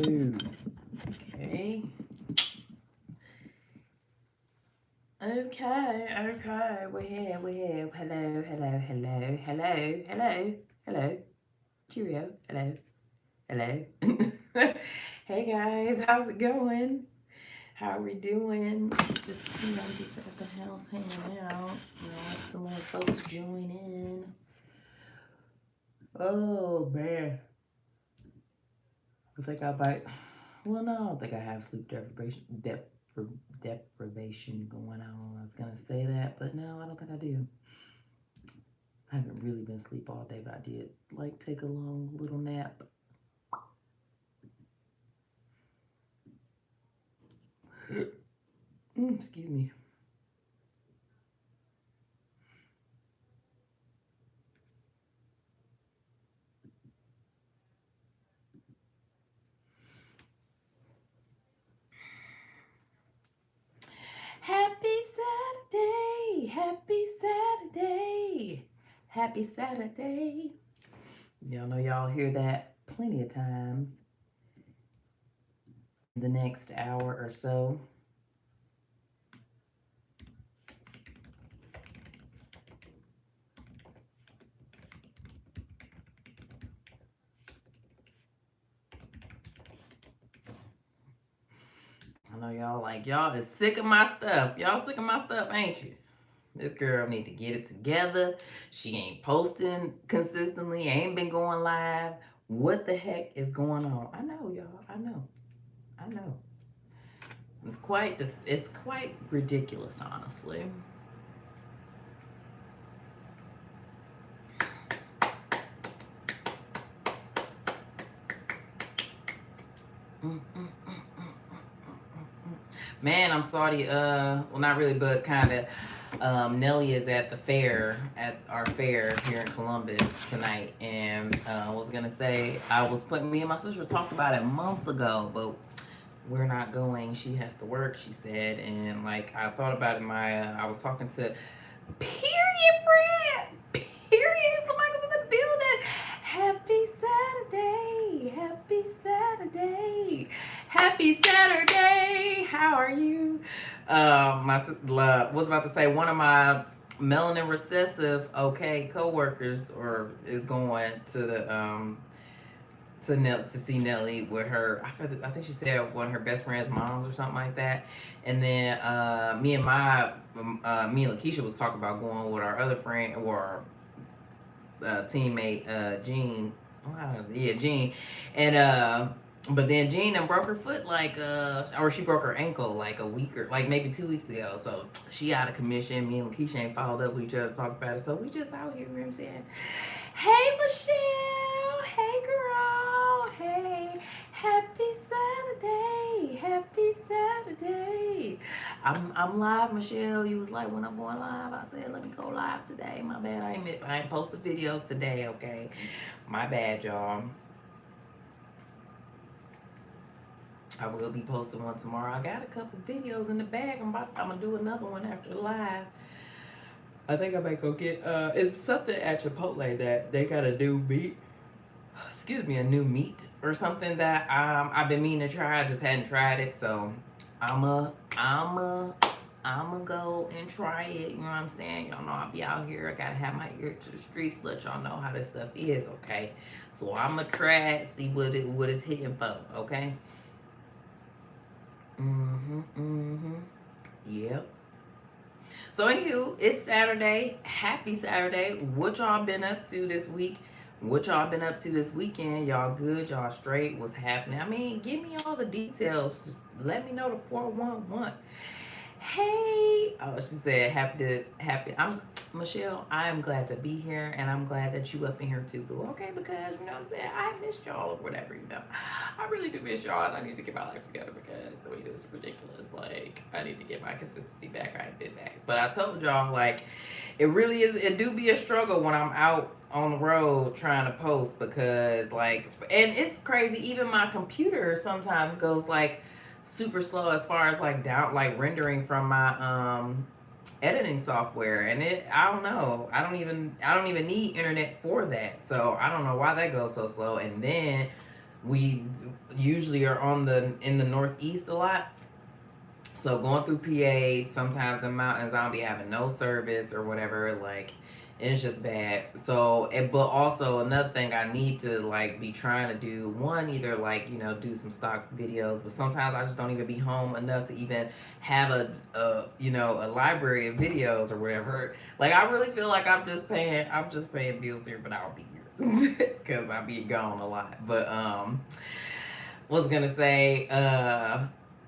Ooh. Okay. Okay. We're here. Hello, hello. Cheerio. Hello. Hey guys, how's it going? How are we doing? Just at the house hanging out. Let some more folks join in. Oh man. I think I might. Well, no, I don't think I have sleep deprivation going on. I was gonna say that, but no, I don't think I do. I haven't really been asleep all day, but I did like take a long little nap. Excuse me. Happy Saturday! Happy Saturday! Happy Saturday! Y'all know y'all hear that plenty of times in the next hour or so. I know y'all is sick of my stuff. Y'all sick of my stuff, ain't you? This girl need to get it together. She ain't posting consistently, ain't been going live. What the heck is going on? I know, y'all. I know. It's quite ridiculous, honestly. Man, I'm sorry. Well, not really, but kind of. Nelly is at the fair, at our fair here in Columbus tonight, and I was gonna say me and my sister talked about it months ago, but we're not going. She has to work, she said, and like I thought about it. I was talking to Period Brand. Period. Somebody's in the building. Happy Saturday. Happy Saturday. Happy Saturday. How are you? My was about to say one of my melanin recessive coworkers or is going to the to see Nelly with her. I think she said one of her best friend's moms or something like that. And then me and Lakeisha was talking about going with our other friend or teammate Jean. Yeah, Jean. And but then Jean and broke her foot or she broke her ankle like a week or like maybe 2 weeks ago. So she out of commission. Me and Lakeisha ain't followed up with each other to talk about it. So we just out here, you know what I'm saying? Hey Michelle, hey girl, hey, happy Saturday, happy Saturday. I'm live, Michelle. You was like, when I'm going live, I said let me go live today. My bad, I ain't post a video today, okay? My bad, y'all. I will be posting one tomorrow. I got a couple videos in the bag. I'm gonna do another one after live. I think I might go get it's something at Chipotle that they got a new meat. Excuse me, a new meat or something that I've been meaning to try. I just hadn't tried it, so I'ma go and try it. You know what I'm saying? Y'all know I'll be out here. I gotta have my ear to the streets, let y'all know how this stuff is, okay? So I'ma try it, see what it's hitting for, okay? Yep. So anywho, it's Saturday. Happy Saturday. What y'all been up to this week? What y'all been up to this weekend? Y'all good? Y'all straight? What's happening? I mean, give me all the details. Let me know the 411. Hey, oh, she said happy. I'm Michelle. I am glad to be here, and I'm glad that you up in here too, boo. Okay, because you know what I'm saying. I missed y'all or whatever. I really do miss y'all, and I need to get my life together because the way this is ridiculous. Like, I need to get my consistency back. I ain't been back, but I told y'all like, it really is. It do be a struggle when I'm out on the road trying to post because like, and it's crazy. Even my computer sometimes goes like super slow as far as like rendering from my editing software, and I don't know, I don't even need internet for that, so I don't know why that goes so slow. And then We usually are in the northeast a lot. So going through PA, sometimes the mountains I don't be having no service or whatever, like it's just bad. So but also another thing I need to like be trying to do, one, either like, do some stock videos, but sometimes I just don't even be home enough to even have a library of videos or whatever. Like I really feel like I'm just paying bills here, but I'll be here because I be gone a lot. But was gonna say,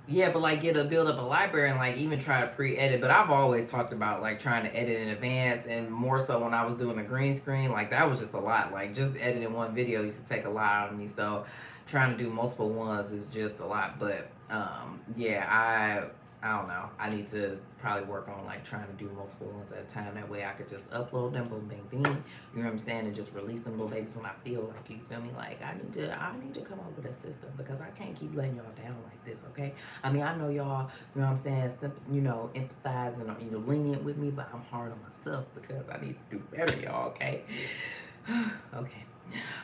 yeah, but like build up a library and like even try to pre-edit. But I've always talked about like trying to edit in advance, and more so when I was doing the green screen, like that was just a lot. Like just editing one video used to take a lot out of me. So trying to do multiple ones is just a lot. But yeah, I don't know. I need to probably work on like trying to do multiple ones at a time. That way I could just upload them, boom, bing, bing. You know what I'm saying? And just release them little babies when I feel like, you feel me? Like I need to come up with a system because I can't keep letting y'all down like this, okay? I mean, I know y'all, you know what I'm saying, empathize and lenient with me, but I'm hard on myself because I need to do better, y'all, okay? Okay.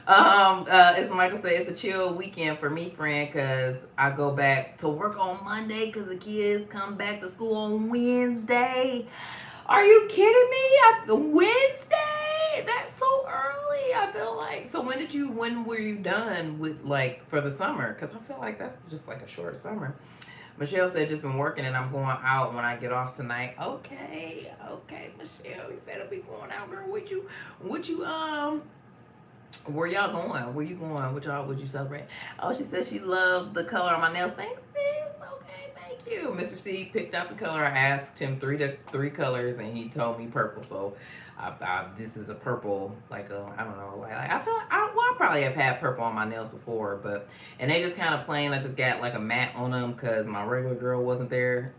As Michael said, it's a chill weekend for me, friend, because I go back to work on Monday because the kids come back to school on Wednesday. Are you kidding me? Wednesday? That's so early. I feel like. So when were you done with like for the summer? Because I feel like that's just like a short summer. Michelle said just been working and I'm going out when I get off tonight. Okay, okay, Michelle, you better be going out, girl. Would you where y'all going? Where you going? What y'all would you celebrate? Oh, she said she loved the color on my nails. Thanks, sis. Okay, thank you. Mr. C picked out the color. I asked him three colors, and he told me purple. So, this is a purple, like I don't know, like I feel like I probably have had purple on my nails before, but and they just kind of plain. I just got like a matte on them because my regular girl wasn't there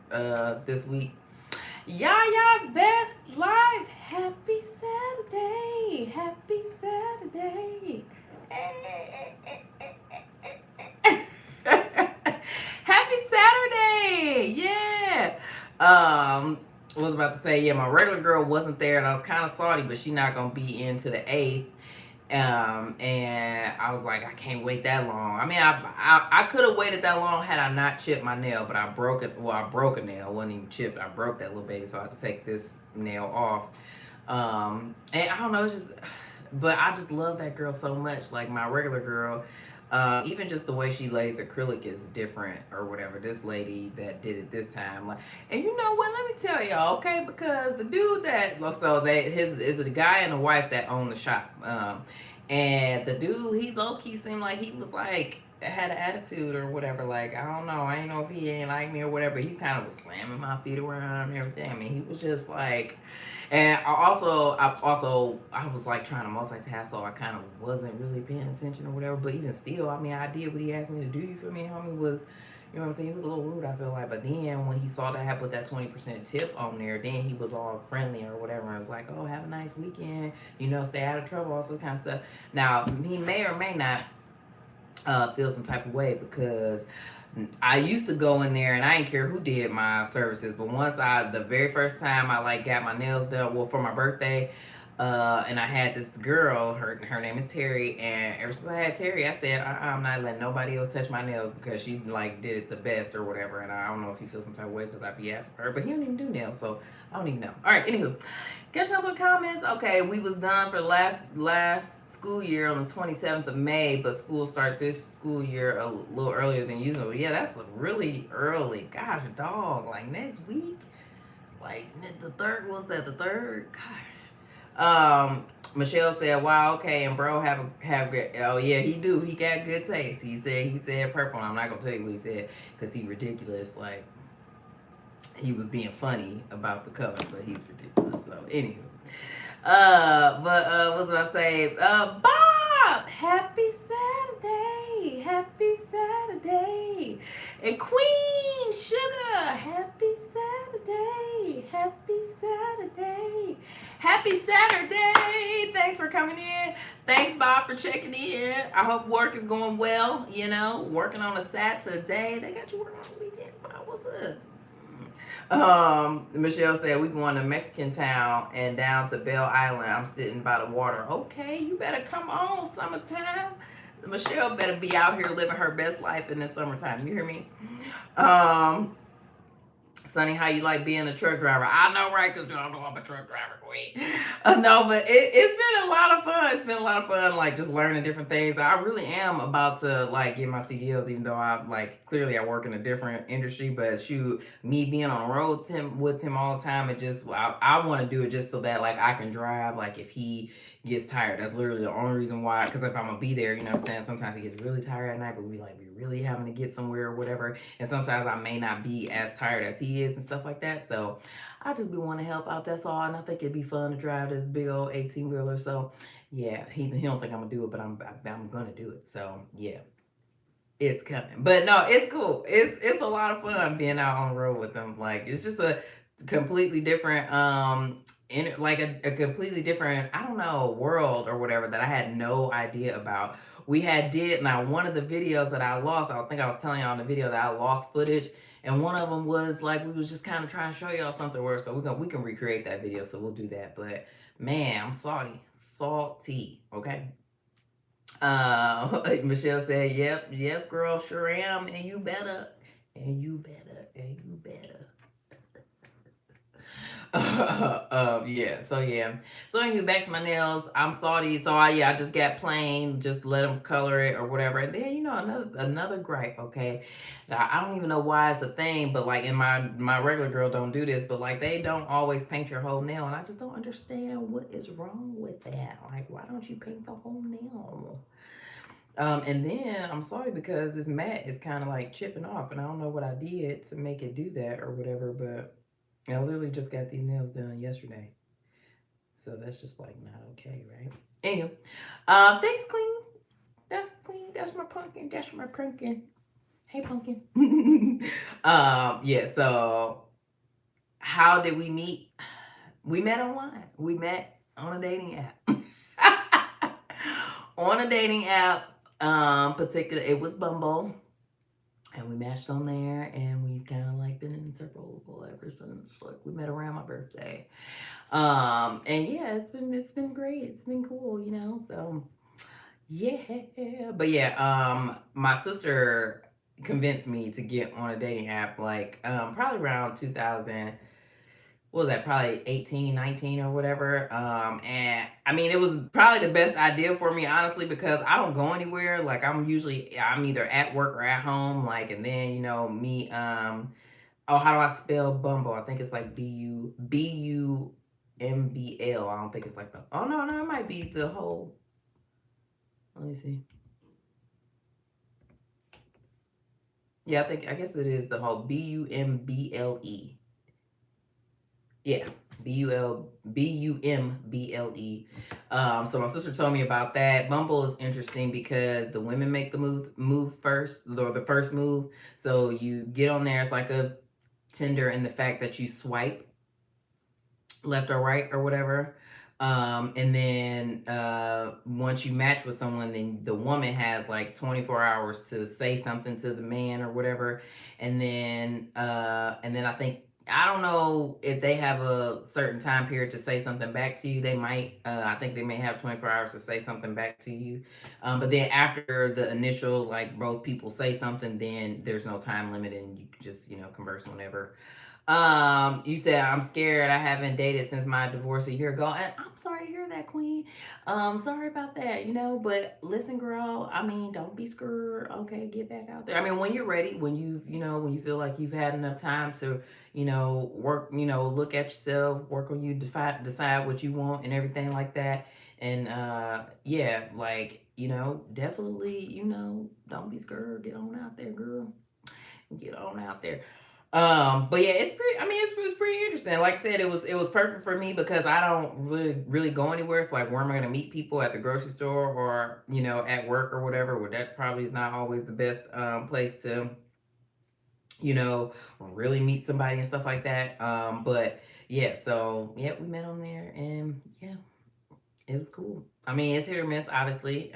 this week. Yaya's best life. Happy Saturday. Happy Saturday. Happy Saturday. Yeah. Was about to say, yeah, my regular girl wasn't there and I was kind of salty, but she not gonna be into the 8th. And I was like, I can't wait that long. I mean, I could have waited that long had I not chipped my nail, but I broke it. Well, I broke a nail. It wasn't even chipped. I broke that little baby, so I had to take this nail off. And I don't know, it's just, but I just love that girl so much. Like my regular girl, even just the way she lays acrylic is different or whatever. This lady that did it this time, like, and you know what? Let me tell y'all, okay? Because the dude that so they his is the guy and the wife that own the shop. And the dude, he low key seemed like he was like had an attitude or whatever. Like I don't know, I ain't know if he ain't like me or whatever. He kind of was slamming my feet around and everything. I mean, he was just like. And I was like trying to multitask, so I kind of wasn't really paying attention or whatever. But even still, I mean, I did what he asked me to do. You feel me? Homie was, you know what I'm saying? He was a little rude, I feel like. But then when he saw that I had put that 20% tip on there, then he was all friendly or whatever. And was like, oh, have a nice weekend. Stay out of trouble, all this kind of stuff. Now, he may or may not feel some type of way because I used to go in there and I didn't care who did my services, but the very first time I like got my nails done, well, for my birthday, and I had this girl, her name is Terry, and ever since I had Terry, I said, I'm not letting nobody else touch my nails because she like did it the best or whatever, and I don't know if he feels some type of way because I be asking her, but he don't even do nails, so I don't even know. All right, anywho, catch up with comments. Okay, we was done for last school year on the 27th of May, but school start this school year a little earlier than usual. Yeah, that's really early. Gosh, dog, like next week, like the third. Was that the third? Gosh. Michelle said, "Wow, okay." And bro, have good. Oh yeah, he do. He got good taste. He said purple. I'm not gonna tell you what he said because he ridiculous. Like he was being funny about the color, but he's ridiculous. So anywho. What was I say? Bob, happy Saturday, happy Saturday, and Queen Sugar, happy Saturday, happy Saturday, happy Saturday. Thanks for coming in. Thanks, Bob, for checking in. I hope work is going well. Working on a Saturday. They got you working on the weekends, Bob. What's up? Michelle said we going to Mexican town and down to Belle Island. I'm sitting by the water. Okay, you better come on, summertime. Michelle better be out here living her best life in the summertime. You hear me? Um, Sonny, how you like being a truck driver? I know, right? Because y'all know I'm a truck driver queen. No, but it's been a lot of fun. It's been a lot of fun, like just learning different things. I really am about to like get my CDLs, even though I like clearly I work in a different industry. But shoot, me being on the road with him all the time, it just I want to do it just so that like I can drive. Like if he gets tired, that's literally the only reason why. Because if I'm gonna be there, you know what I'm saying. Sometimes he gets really tired at night, but we really having to get somewhere or whatever, and sometimes I may not be as tired as he is and stuff like that. So I just be wanting to help out. That's all, and I think it'd be fun to drive this big old 18 wheeler. So yeah, he don't think I'm gonna do it, but I'm gonna do it. So yeah, it's coming. But no, it's cool. It's a lot of fun being out on the road with them. Like it's just a completely different in like a completely different, I don't know, world or whatever that I had no idea about. We had did now one of the videos that I lost, I think I was telling y'all in the video that I lost footage, and one of them was like we was just kind of trying to show y'all something where, so we can recreate that video, so we'll do that. But man, I'm salty, okay. Michelle said, "Yep, yes, girl, sure am, and you better, and you better, and you better." Yeah. So yeah. So anyway, back to my nails. I'm salty, so I just got plain. Just let them color it or whatever. And then another gripe. Okay, now, I don't even know why it's a thing, but like in my regular girl don't do this, but like they don't always paint your whole nail, and I just don't understand what is wrong with that. Like, why don't you paint the whole nail? And then I'm sorry because this mat is kind of like chipping off, and I don't know what I did to make it do that or whatever, but I literally just got these nails done yesterday. So that's just like not okay, right? Anyway, thanks, Queen. That's Queen. That's my pumpkin. That's my pumpkin. Hey, pumpkin. Yeah, so how did we meet? We met online. We met on a dating app. On a dating app, particular, it was Bumble, and we matched on there, and we've kind of like been inseparable ever since. Like we met around my birthday, and yeah, it's been great. It's been cool, you know. So yeah, but yeah, my sister convinced me to get on a dating app like probably around 2000, what was that, probably 18, 19 or whatever. And I mean, it was probably the best idea for me, honestly, because I don't go anywhere. Like I'm either at work or at home. Like, and then, me, oh, how do I spell Bumble? I think it's like BUMBL. I don't think it's like oh, no, it might be the whole, let me see. Yeah, I guess it is the whole BUMBLE. Yeah, BUMBLE. So my sister told me about that. Bumble is interesting because the women make the move first, or the first move. So you get on there. It's like a Tinder in the fact that you swipe left or right or whatever. And then once you match with someone, then the woman has like 24 hours to say something to the man or whatever. And then I think, I don't know if they have a certain time period to say something back to you. They might. I think they may have 24 hours to say something back to you. But then after the initial, like both people say something, then there's no time limit, and you can just converse whenever. You said I'm scared. I haven't dated since my divorce a year ago, and I'm sorry to hear that, Queen. Sorry about that. But listen, girl. I mean, don't be scared. Okay, get back out there. I mean, when you're ready, when you feel like you've had enough time to, work, look at yourself, work on you, decide what you want and everything like that. And yeah, like definitely, don't be scared. Get on out there, girl. Get on out there. But yeah, it's pretty. I mean, it's pretty interesting. Like I said, it was perfect for me because I don't really go anywhere. It's like, where am I going to meet people, at the grocery store or at work or whatever? Well, that probably is not always the best place to really meet somebody and stuff like that. But yeah, so yeah, we met on there, and yeah, it was cool. I mean, it's hit or miss, obviously.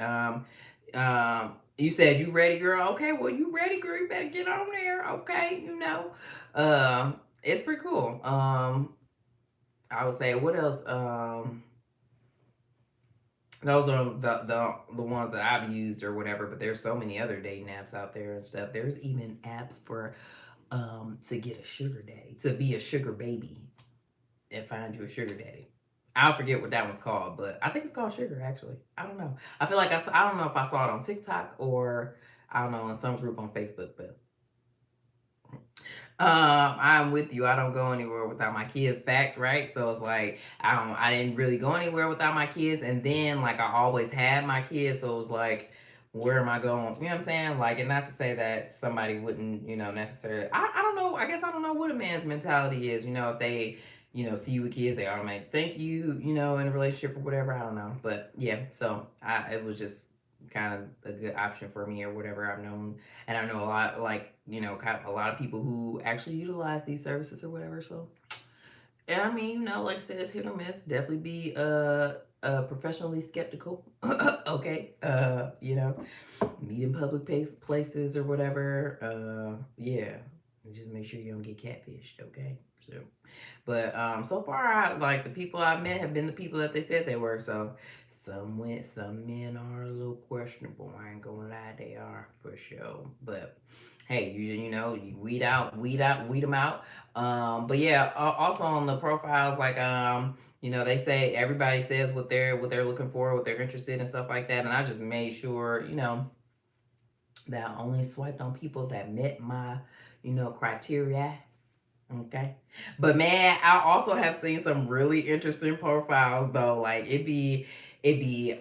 You said you ready, girl. Okay, well, you ready, girl. You better get on there. Okay, it's pretty cool. I would say, what else? Those are the ones that I've used or whatever. But there's so many other dating apps out there and stuff. There's even apps for to get a sugar daddy, to be a sugar baby and find you a sugar daddy. I'll forget what that one's called, but I think it's called Sugar. Actually, I don't know. I feel like I don't know if I saw it on TikTok or I don't know in some group on Facebook, but I'm with you. I don't go anywhere without my kids. Facts, right? So it's like I didn't really go anywhere without my kids, and then like I always had my kids, so it was like, where am I going? You know what I'm saying? Like, and not to say that somebody wouldn't, necessarily. I don't know. I guess I don't know what a man's mentality is. If they, see you with kids, they automatically think you, in a relationship or whatever. I don't know, but yeah. So it was just kind of a good option for me or whatever. I've known and I know a lot, like kind of a lot of people who actually utilize these services or whatever. So, and I mean, like I said, it's hit or miss. Definitely be professionally skeptical. Okay, meet in public places or whatever. Yeah, and just make sure you don't get catfished. Okay, so. But so far, like the people I've met have been the people that they said they were. So some men are a little questionable. I ain't gonna lie, they are for sure. But hey, you weed them out. But yeah, also on the profiles, like they say everybody says what they're looking for, what they're interested in, and stuff like that. And I just made sure, that I only swiped on people that met my, criteria. Okay. But man, I also have seen some really interesting profiles though. Like it be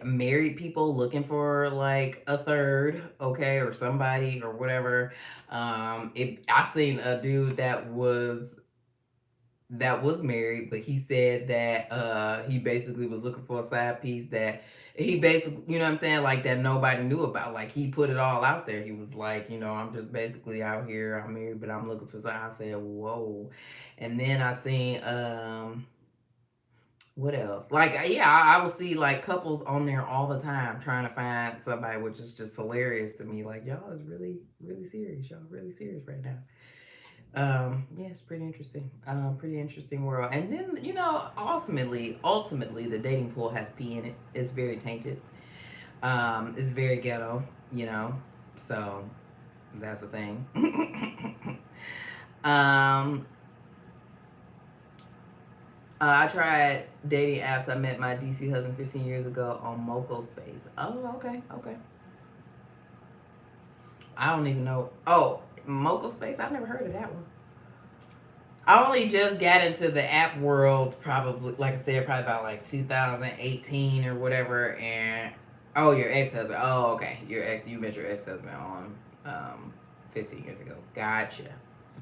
married people looking for like a third, okay, or somebody or whatever. I seen a dude that was married, but he said that he basically was looking for a side piece that he basically, you know what I'm saying, like that nobody knew about. Like he put it all out there. He was like, I'm just basically out here. I'm married, but I'm looking for something. I said, whoa. And then I seen what else? Like yeah, I would see like couples on there all the time trying to find somebody, which is just hilarious to me. Like y'all is really, really serious. Y'all really serious right now. Yeah, it's pretty interesting. Pretty interesting world. And then, ultimately, the dating pool has pee in it. It's very tainted. It's very ghetto, you know. So that's the thing. um, I tried dating apps. I met my DC husband 15 years ago on Moco Space. Oh, okay, okay. I don't even know. Oh, Moco Space. I've never heard of that one. I only just got into the app world probably, like I said, probably about like 2018 or whatever. And oh, your ex husband. Oh, okay. You met your ex husband on 15 years ago. Gotcha,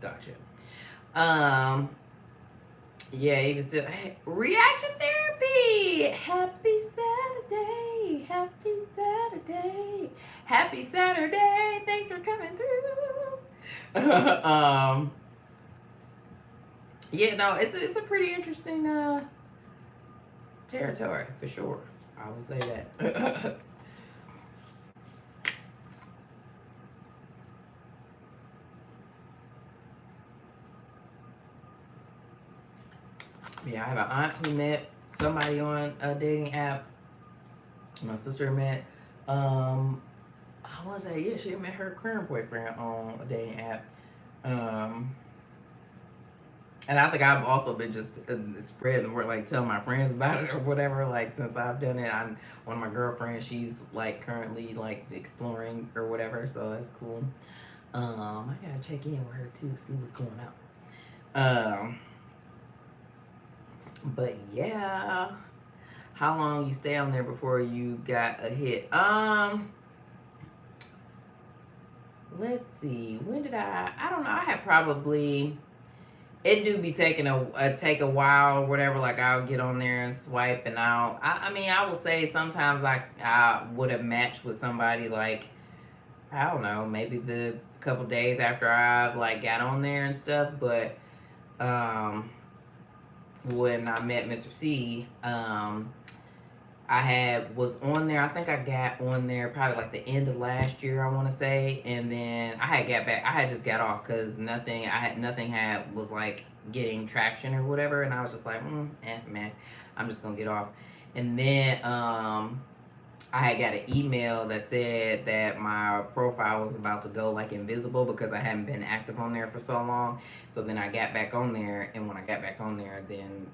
gotcha. Um, yeah, he was still reaction therapy. Happy Saturday, happy Saturday, happy Saturday. Thanks for coming through. Yeah, no, it's a pretty interesting territory for sure. I will say that. Yeah, I have an aunt who met somebody on a dating app. My sister met, I want to say, yeah, she met her current boyfriend on a dating app. Um, and I think I've also been just spreading the word, like telling my friends about it or whatever. Like since I've done it, I'm one of my girlfriends. She's like currently like exploring or whatever, so that's cool. I gotta check in with her too, see what's going on. But yeah, how long you stay on there before you got a hit? Let's see. When did I? I don't know. I had probably. It do be taking take a while, or whatever. Like I'll get on there and swipe, and I mean, I will say sometimes I would have matched with somebody like I don't know, maybe the couple days after I like got on there and stuff, but um when I met Mr. C, I was on there. I think I got on there probably like the end of last year, I want to say, and then I had got back. I had just got off because nothing had was like getting traction or whatever, and I was just like, man, I'm just gonna get off. And then I had got an email that said that my profile was about to go like invisible because I hadn't been active on there for so long. So then I got back on there, and when I got back on there, then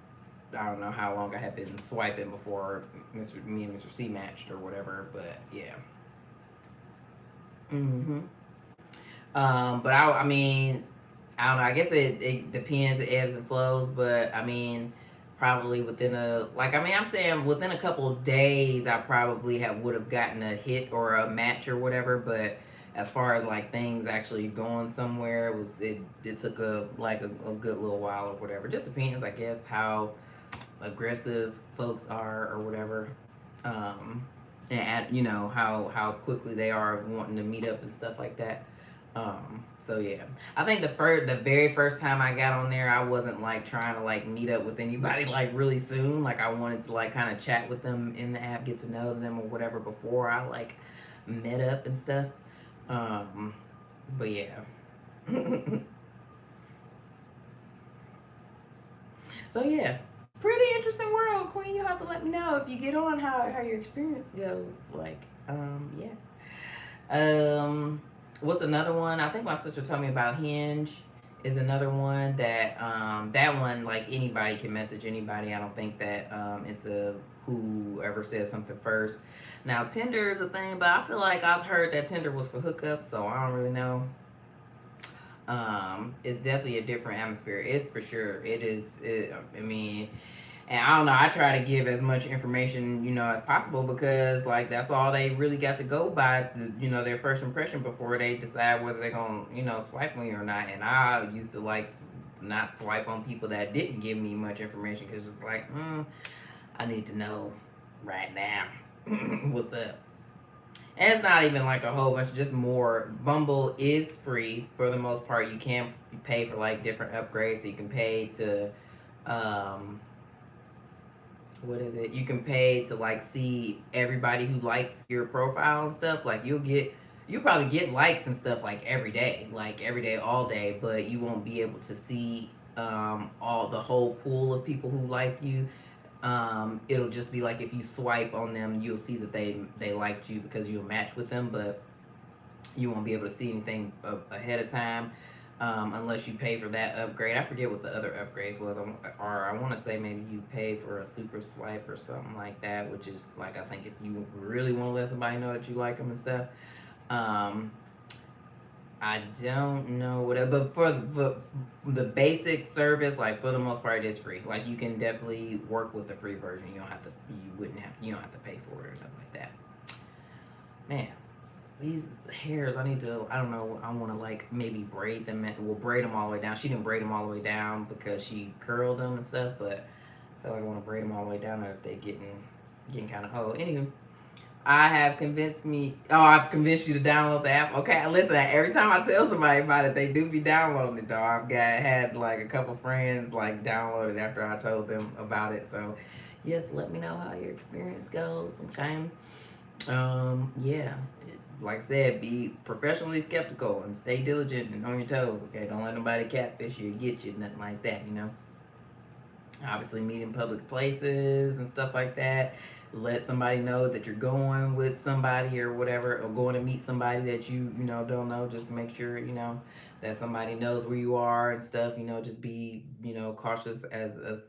I don't know how long I had been swiping before me and Mr. C matched or whatever. But yeah. hmm but I mean, I don't know. I guess it depends. It ebbs and flows. But I mean, probably within I mean, I'm saying within a couple of days, I probably would have gotten a hit or a match or whatever. But as far as like things actually going somewhere, it took a good little while or whatever. Just depends, I guess, how aggressive folks are or whatever. Um, and how quickly they are wanting to meet up and stuff like that. So yeah, I think the very first time I got on there, I wasn't like trying to like meet up with anybody like really soon. Like I wanted to like kind of chat with them in the app, get to know them or whatever before I like met up and stuff. Um, but yeah. So yeah, pretty interesting world, Queen. You have to let me know if you get on how your experience goes. Like, yeah. What's another one? I think my sister told me about Hinge. Is another one that one like anybody can message anybody. I don't think that it's a whoever says something first. Now Tinder is a thing, but I feel like I've heard that Tinder was for hookups, so I don't really know. It's definitely a different atmosphere. It's for sure. It is. I mean, and I don't know. I try to give as much information, as possible because like that's all they really got to go by. Their first impression before they decide whether they're gonna, swipe on you or not. And I used to like not swipe on people that didn't give me much information because it's like, I need to know right now what's up. And it's not even like a whole bunch, just more. Bumble is free for the most part. You can pay for like different upgrades. So you can pay to, um, what is it? You can pay to like see everybody who likes your profile and stuff. Like you probably get likes and stuff like every day, all day, but you won't be able to see all the whole pool of people who like you. It'll just be like if you swipe on them, you'll see that they liked you because you'll match with them, but you won't be able to see anything ahead of time unless you pay for that upgrade. I forget what the other upgrades was, or I want to say maybe you pay for a super swipe or something like that, which is like I think if you really want to let somebody know that you like them and stuff. Um, I don't know what, but for the basic service, like for the most part, it is free. Like you can definitely work with the free version. You don't have to pay for it or something like that. Man, these hairs, I don't know, I want to like maybe braid them. We'll braid them all the way down. She didn't braid them all the way down because she curled them and stuff, but I feel like I want to braid them all the way down if they getting kind of old. Anywho, I've convinced you to download the app. Okay, listen, every time I tell somebody about it, they do be downloading it, though. Had like a couple friends like download it after I told them about it. So, yes, let me know how your experience goes. Okay. Yeah. Like I said, be professionally skeptical and stay diligent and on your toes. Okay, don't let nobody catfish you or get you, nothing like that. Obviously meet in public places and stuff like that. Let somebody know that you're going with somebody or whatever, or going to meet somebody that you don't know. Just make sure that somebody knows where you are and stuff. Just be cautious as a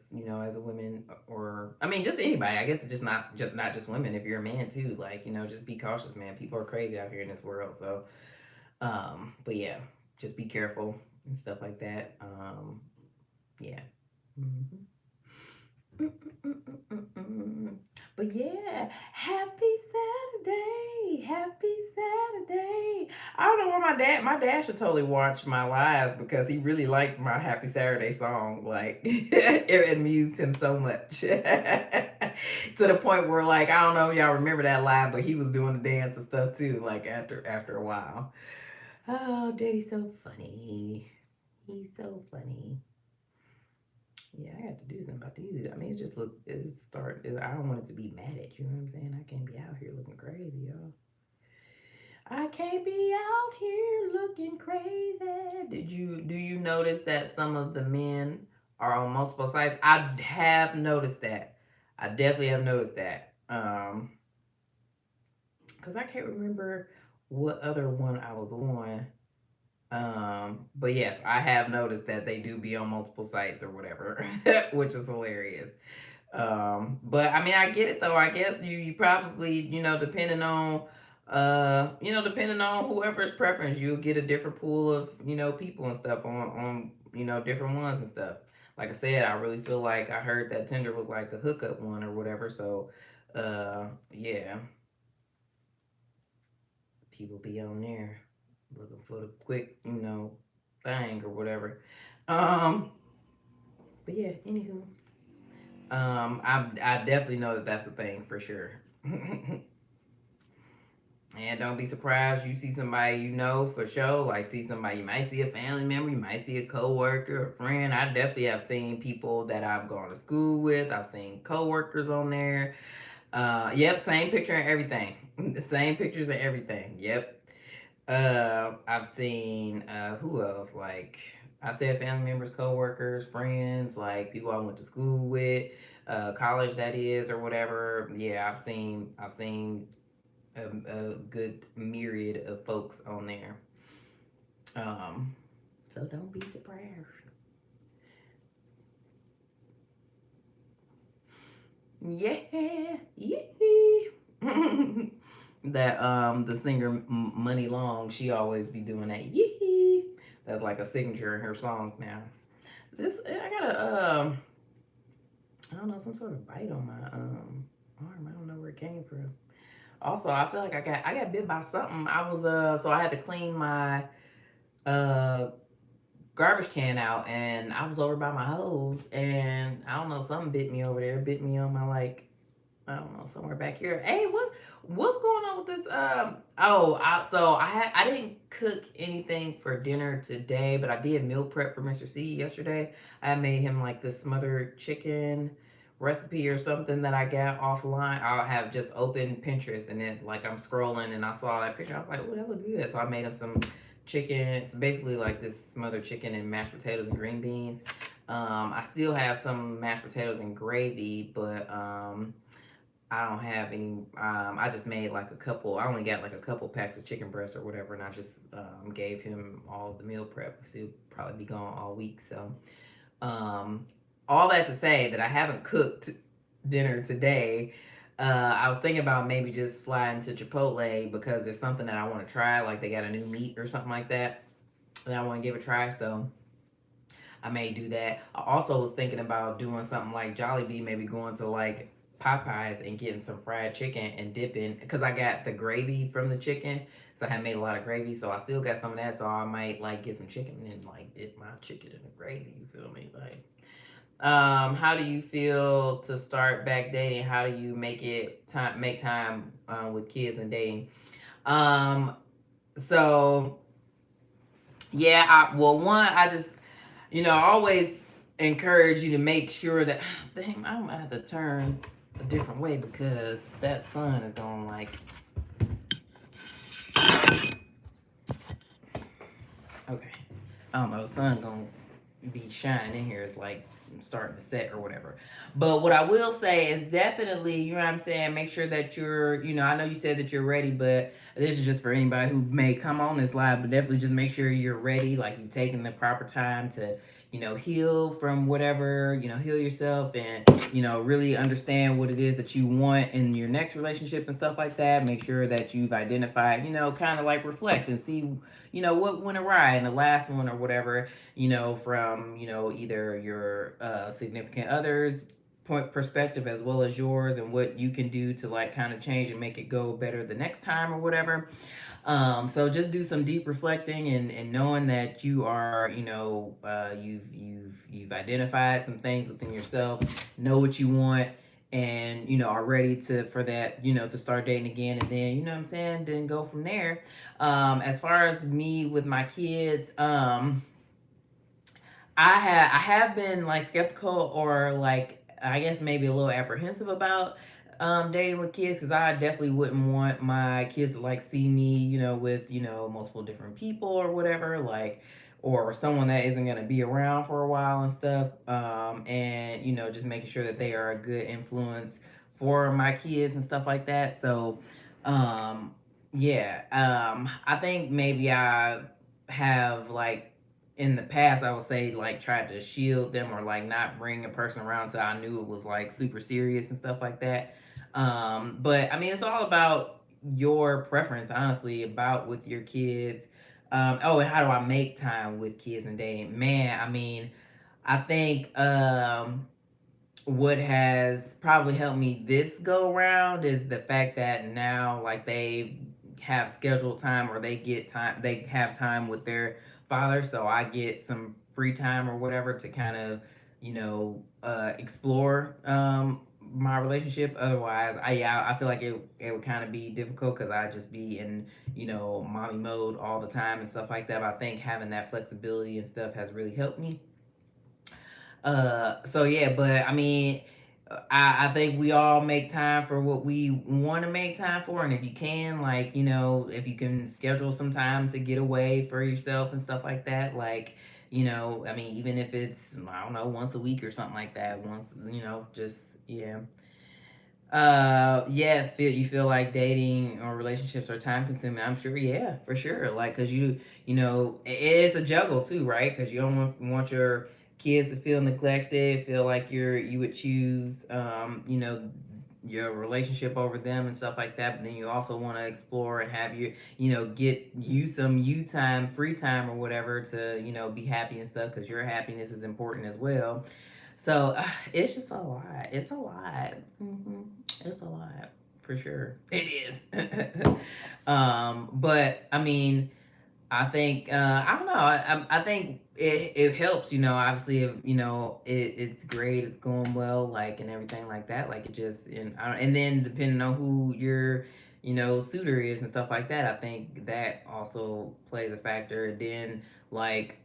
woman, or I mean just anybody. I guess it's just not just women. If you're a man too, like just be cautious, man. People are crazy out here in this world. So, but yeah, just be careful and stuff like that. Yeah. Mm-hmm. Mm-mm-mm-mm-mm. But yeah, happy Saturday, happy Saturday. I don't know why my dad should totally watch my lives because he really liked my Happy Saturday song. Like it amused him so much to the point where like I don't know if y'all remember that live, but he was doing the dance and stuff too. Like after a while. Oh, Daddy's so funny. He's so funny. Yeah, I got to do something about these. I mean, I don't want it to be mad at you. You know what I'm saying? I can't be out here looking crazy, y'all. I can't be out here looking crazy. Do you notice that some of the men are on multiple sites? I have noticed that. I definitely have noticed that. because I can't remember what other one I was on. But yes, I have noticed that they do be on multiple sites or whatever, which is hilarious. But I mean, I get it though. I guess you probably, depending on depending on whoever's preference, you'll get a different pool of, people and stuff on different ones and stuff. Like I said, I really feel like I heard that Tinder was like a hookup one or whatever. So yeah, people be on there looking for the quick, thing or whatever. Um, but yeah, anywho, I definitely know that that's a thing for sure. And don't be surprised you see somebody you know for sure. Like see somebody, you might see a family member, you might see a coworker, a friend. I definitely have seen people that I've gone to school with. I've seen coworkers on there. Yep, same picture and everything. The same pictures and everything. Yep. I've seen who else? Like I said, family members, coworkers, friends, like people I went to school with, college that is, or whatever. Yeah, I've seen a good myriad of folks on there. Um, so don't be surprised. Yeah, yeah. That the singer Money Long, she always be doing that. Yee. That's like a signature in her songs now. This I got I don't know, some sort of bite on my arm. I don't know where it came from. Also, I feel like I got bit by something. I was so I had to clean my uh garbage can out, and I was over by my hose, and I don't know, something bit me over there, bit me on my like I don't know, somewhere back here. Hey, what's going on with this? I didn't cook anything for dinner today, but I did meal prep for Mr. C yesterday. I made him like this smothered chicken recipe or something that I got offline. I'll have just open Pinterest, and then like I'm scrolling and I saw that picture. I was like, oh, that look good. So I made him some chicken. It's basically like this smothered chicken and mashed potatoes and green beans. I still have some mashed potatoes and gravy, but I don't have any. I just made like a couple. I only got like a couple packs of chicken breasts or whatever, and I just gave him all the meal prep because he'll probably be gone all week. So, um, all that to say that I haven't cooked dinner today. I was thinking about maybe just sliding to Chipotle because there's something that I want to try. Like they got a new meat or something like that that I want to give a try. So I may do that. I also was thinking about doing something like Jollibee, maybe going to like Popeyes and getting some fried chicken and dipping because I got the gravy from the chicken. So I had made a lot of gravy, so I still got some of that. So I might like get some chicken and like dip my chicken in the gravy. You feel me? Like, how do you feel to start back dating? How do you make time with kids and dating? Um, so yeah, well, one, I just I always encourage you to make sure that dang, I'm gonna have to turn a different way because that sun is going like okay. I don't know, the sun gonna be shining in here. It's like starting to set or whatever. But what I will say is definitely, you know what I'm saying, make sure that you're, I know you said that you're ready, but this is just for anybody who may come on this live, but definitely just make sure you're ready, like you're taking the proper time to, heal from whatever, heal yourself and, really understand what it is that you want in your next relationship and stuff like that. Make sure that you've identified, kind of like reflect and see, what went awry in the last one or whatever, from, either your significant other's point perspective as well as yours and what you can do to like kind of change and make it go better the next time or whatever. So just do some deep reflecting and knowing that you are, you've identified some things within yourself, know what you want, and are ready to for that, to start dating again, and then what I'm saying, then go from there. As far as me with my kids, I have been like skeptical or like I guess maybe a little apprehensive about dating with kids because I definitely wouldn't want my kids to like see me, with multiple different people or whatever, like or someone that isn't gonna be around for a while and stuff. And just making sure that they are a good influence for my kids and stuff like that. So Yeah, I think maybe I have like in the past I would say like tried to shield them or like not bring a person around until I knew it was like super serious and stuff like that. But I mean it's all about your preference, honestly, about with your kids. Oh, and how do I make time with kids and dating? Man, I mean, I think what has probably helped me this go around is the fact that now like they have scheduled time or they have time with their father, so I get some free time or whatever to kind of explore my relationship. Otherwise I feel like it would kind of be difficult because I just be in mommy mode all the time and stuff like that. But I think having that flexibility and stuff has really helped me. So yeah, but I mean, I think we all make time for what we want to make time for, and if you can, like, if you can schedule some time to get away for yourself and stuff like that, like, I mean, even if it's, I don't know, once a week or something like that, once, just yeah. Yeah, you feel like dating or relationships are time consuming? I'm sure, yeah, for sure. Like, cause it is a juggle too, right? Cause you don't want your kids to feel neglected, feel like you would choose, your relationship over them and stuff like that. But then you also want to explore and have get you some you time, free time or whatever to, be happy and stuff. Cause your happiness is important as well. So it's just a lot. It's a lot. It's a lot for sure. It is. But I mean, I think I don't know. I think it helps. Obviously, if it's great, it's going well, like and everything like that. Like it just and then depending on who your suitor is and stuff like that, I think that also plays a factor. And then like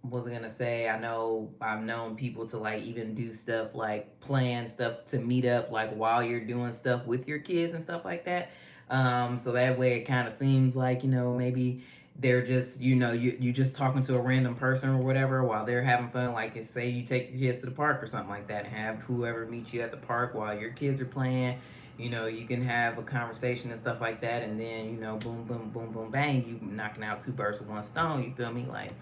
was I gonna say? I know I've known people to like even do stuff like plan stuff to meet up like while you're doing stuff with your kids and stuff like that. So that way it kind of seems like maybe they're just you just talking to a random person or whatever while they're having fun. Like if say you take your kids to the park or something like that and have whoever meet you at the park while your kids are playing. You can have a conversation and stuff like that, and then boom, boom, boom, boom, bang, you knocking out two birds with one stone. You feel me? Like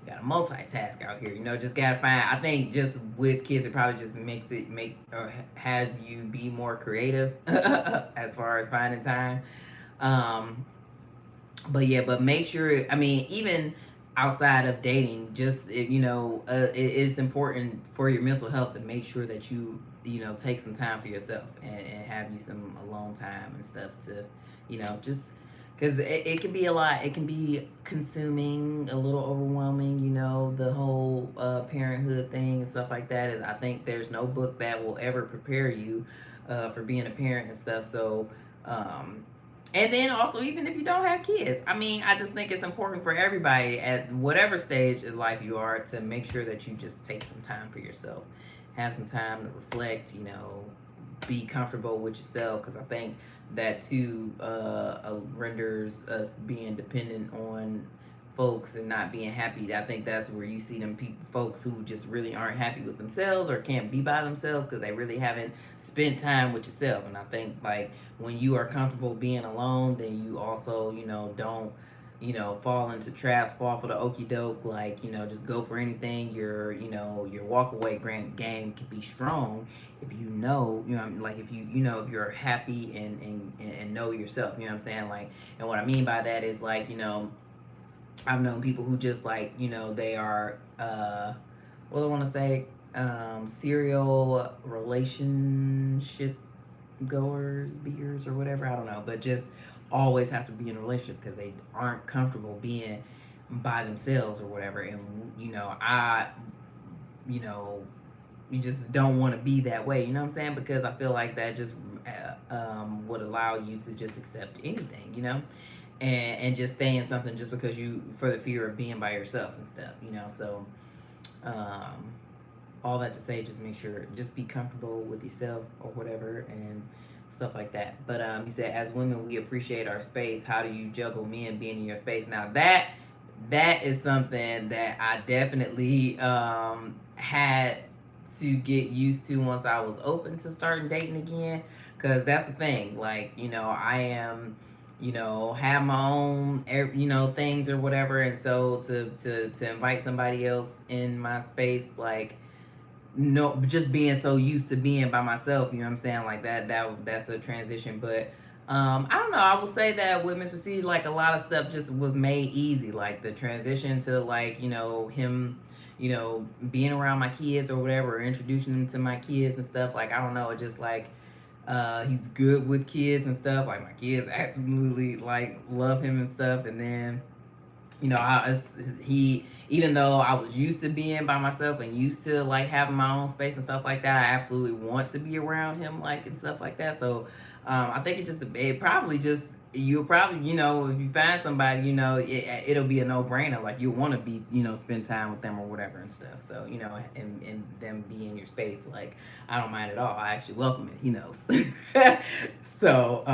gotta multitask out here. Just gotta find. I think just with kids, it probably just make or has you be more creative as far as finding time. Um, but yeah, but make sure. I mean, even outside of dating, just it is important for your mental health to make sure that you take some time for yourself and have you some alone time and stuff to just because it can be a lot. It can be consuming, a little overwhelming. The whole parenthood thing and stuff like that. And I think there's no book that will ever prepare you for being a parent and stuff. So um, and then also, even if you don't have kids, I mean, I just think it's important for everybody at whatever stage of life you are to make sure that you just take some time for yourself, have some time to reflect, be comfortable with yourself. Because I think that too renders us being dependent on folks and not being happy. I think that's where you see them people, folks who just really aren't happy with themselves or can't be by themselves because they really haven't spent time with yourself. And I think like when you are comfortable being alone, then you also don't fall into traps, fall for the okey doke, like just go for anything. Your walk away game can be strong if like if if you're happy and know yourself. You know what I'm saying? Like, and what I mean by that is like I've known people who just like they are what do I want to say serial relationship goers, beers or whatever. I don't know, but just always have to be in a relationship because they aren't comfortable being by themselves or whatever. And I you know you just don't want to be that way. You know what I'm saying? Because I feel like that just would allow you to just accept anything. And just stay in something just because you for the fear of being by yourself and stuff. So um, all that to say, just make sure, just be comfortable with yourself or whatever and stuff like that. But you said as women we appreciate our space. How do you juggle men being in your space? Now that is something that I definitely had to get used to once I was open to starting dating again. Cause that's the thing. Like, I am, have my own, things or whatever. And so to invite somebody else in my space, like, no, just being so used to being by myself, you know what I'm saying, like that's a transition. But I don't know, I will say that with Mr. C, like, a lot of stuff just was made easy, like the transition to, like, him, being around my kids or whatever, or introducing them to my kids and stuff. Like, I don't know, it just like, he's good with kids and stuff. Like, my kids absolutely like love him and stuff. And then, he, even though I was used to being by myself and used to like having my own space and stuff like that, I absolutely want to be around him, like, and stuff like that. So I think it probably just, you'll probably, if you find somebody, it'll be a no-brainer. Like, you want to be, spend time with them or whatever and stuff. So, and them be in your space, like, I don't mind at all. I actually welcome it, he knows. So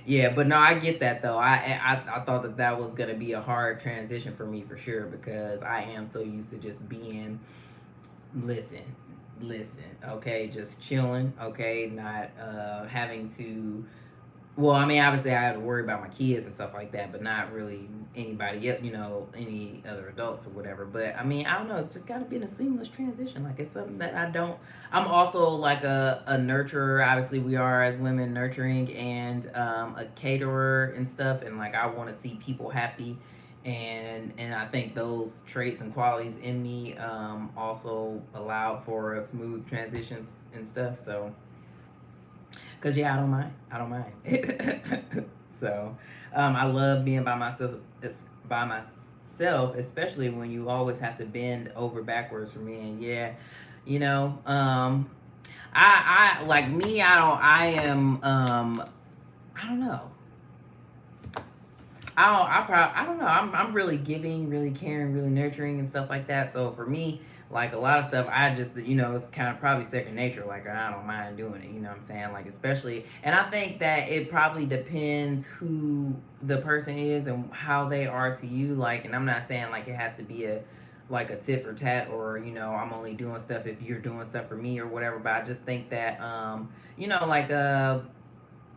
yeah, but no, I get that though. I thought that was gonna be a hard transition for me for sure, because I am so used to just being, listen, okay, just chilling, okay, not having to, well, I mean, obviously I have to worry about my kids and stuff like that, but not really anybody else, any other adults or whatever. But I mean, I don't know. It's just got to be a seamless transition. Like, it's something that I don't. I'm also like a nurturer. Obviously, we are as women nurturing, and a caterer and stuff. And like, I want to see people happy, and I think those traits and qualities in me also allow for a smooth transitions and stuff. So. Cause yeah, I don't mind. So, I love being by myself. By myself, especially when you always have to bend over backwards for me. And yeah, you know, I like me. I am. I don't know. I don't know. I'm really giving, really caring, really nurturing and stuff like that. So for me, like, a lot of stuff, I just, it's kind of probably second nature. Like, I don't mind doing it. You know what I'm saying? Like, especially, and I think that it probably depends who the person is and how they are to you. Like, and I'm not saying like it has to be a, like, a tit for tat, or I'm only doing stuff if you're doing stuff for me or whatever. But I just think that like,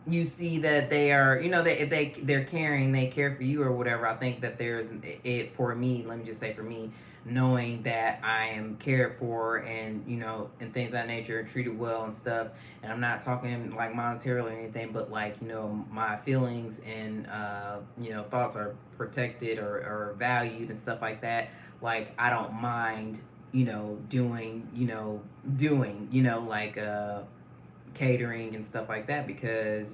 you see that they are, that if they're caring, they care for you or whatever. I think that there's it for me. Let me just say, for me, knowing that I am cared for, and and things of that nature, treated well and stuff. And I'm not talking like monetarily or anything, but like, my feelings and thoughts are protected, or valued and stuff like that. Like, I don't mind doing like catering and stuff like that, because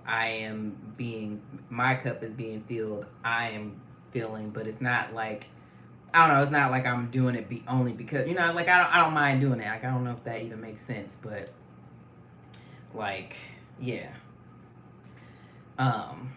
I am being, my cup is being filled, I am feeling. But it's not like, I don't know, it's not like I'm doing it only because, like, I don't mind doing it. Like, I don't know if that even makes sense. But like, yeah, um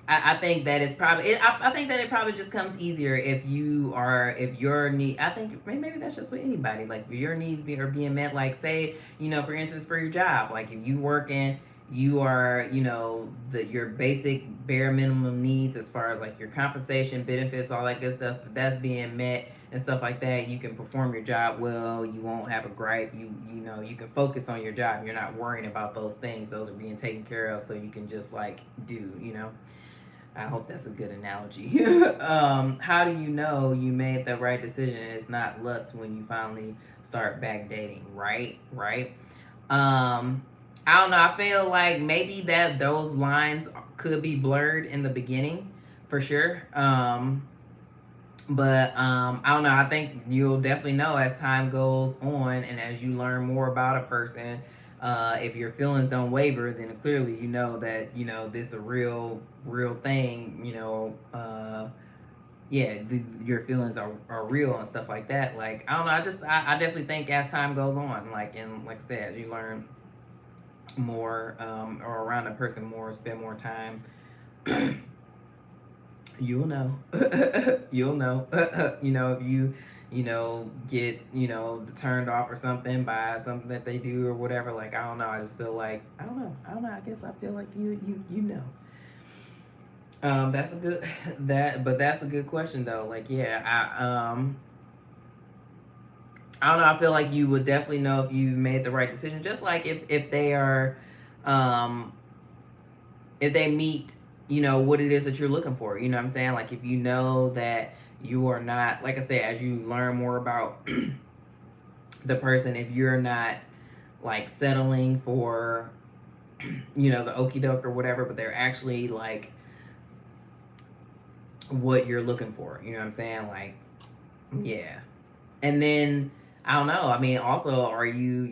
I think that it's probably I think that it probably just comes easier if your need, I think maybe that's just with anybody. Like, if your needs are being met, like, say, for instance, for your job, like, if you working, you are, your basic bare minimum needs, as far as like your compensation, benefits, all that good stuff, if that's being met and stuff like that, you can perform your job well. You won't have a gripe. You can focus on your job. You're not worrying about those things. Those are being taken care of, so you can just like do. I hope that's a good analogy. How do you know you made the right decision and it's not lust when you finally start back dating? Right, right. I don't know. I feel like maybe that those lines could be blurred in the beginning, for sure. But I don't know. I think you'll definitely know as time goes on, and as you learn more about a person. If your feelings don't waver, then clearly you know that this is a real thing. Yeah, your feelings are real and stuff like that. Like, I don't know. I definitely think as time goes on, like, and like I said, you learn more, or around a person more, spend more time. You'll know. You'll know. If you get turned off or something by something that they do or whatever. Like, I don't know. I just feel like, I don't know. I guess I feel like you know. That's a good but that's a good question though. Like, yeah, I don't know. I feel like you would definitely know if you made the right decision. Just like if they are, um, if they meet, what it is that you're looking for. You know what I'm saying? Like if you know that you are not, like I said, as you learn more about the person, if you're not like settling for, the okey doke or whatever, but they're actually like what you're looking for. You know what I'm saying? Like, yeah. And then I don't know. I mean, also, are you,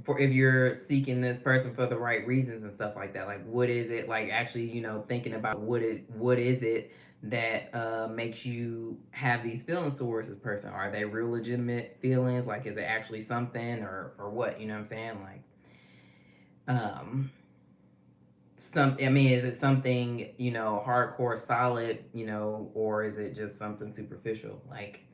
for if you're seeking this person for the right reasons and stuff like that, like what is it like actually, thinking about what is it that makes you have these feelings towards this person? Are they real legitimate feelings? Like is it actually something or what? You know what I'm saying? Like um I mean, is it something, hardcore solid, or is it just something superficial? Like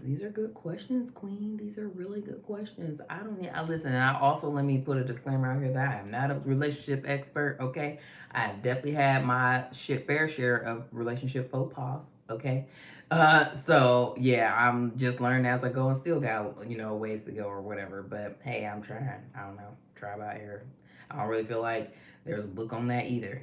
these are good questions, Queen. These are really good questions. I don't need. I listen. And I also let me put a disclaimer out here that I am not a relationship expert. Okay, I have definitely had my fair share of relationship faux pas. Okay, so yeah, I'm just learning as I go and still got ways to go or whatever. But hey, I'm trying. I don't know. Try by error. I don't really feel like there's a book on that either.